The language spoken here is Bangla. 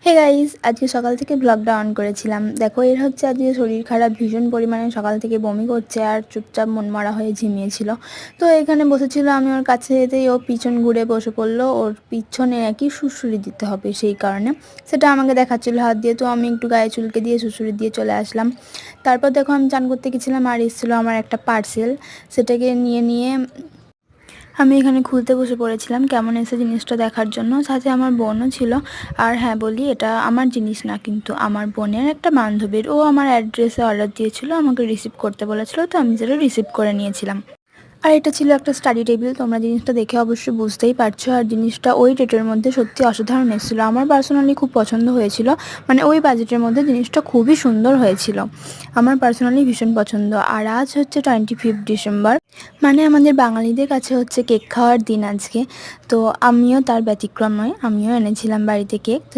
হে গাইস, আজকে সকাল থেকে ব্লগটা অন করেছিলাম। দেখো, এর হচ্ছে আজকে শরীর খারাপ, ভীষণ পরিমাণে সকাল থেকে বমি করছে আর চুপচাপ মনমরা হয়ে ঝিমিয়েছিল। তো এখানে বসেছিল, আমি ওর কাছে যেতেই ও পিছন ঘুরে বসে পড়লো। ওর পিছনে একই সুড়সুড়ি দিতে হবে, সেই কারণে সেটা আমাকে দেখাচ্ছিল হাত দিয়ে। তো আমি একটু গায়ে চুলকে দিয়ে সুড়সুড়ি দিয়ে চলে আসলাম। তারপর দেখো, আমি চান করতে গেছিলাম আর এসেছিলো আমার একটা পার্সেল। সেটাকে নিয়ে আমি এখানে খুলতে বসে পড়েছিলাম কেমন এসে জিনিসটা দেখার জন্য। সাথে আমার বোনও ছিল। আর হ্যাঁ বলি, এটা আমার জিনিস না, কিন্তু আমার বোনের একটা বান্ধবীর। ও আমার অ্যাড্রেসে অর্ডার দিয়েছিল, আমাকে রিসিভ করতে বলেছিল, তো আমি যেটা রিসিভ করে নিয়েছিলাম। আর এটা ছিল একটা স্টাডি টেবিল। তোমরা জিনিসটা দেখে অবশ্যই বুঝতেই পারছো। আর জিনিসটা ওই রেটের মধ্যে সত্যি অসাধারণ এসেছিলো। আমার পার্সোনালি খুব পছন্দ হয়েছিল। মানে ওই বাজেটের মধ্যে জিনিসটা খুবই সুন্দর হয়েছিল। আমার পার্সোনালি ভীষণ পছন্দ। আর আজ হচ্ছে 25 ডিসেম্বর, মানে আমাদের বাঙালিদের কাছে হচ্ছে কেক খাওয়ার দিন আজকে। তো আমিও তার ব্যতিক্রম নয়, আমিও এনেছিলাম বাড়িতে কেক। তো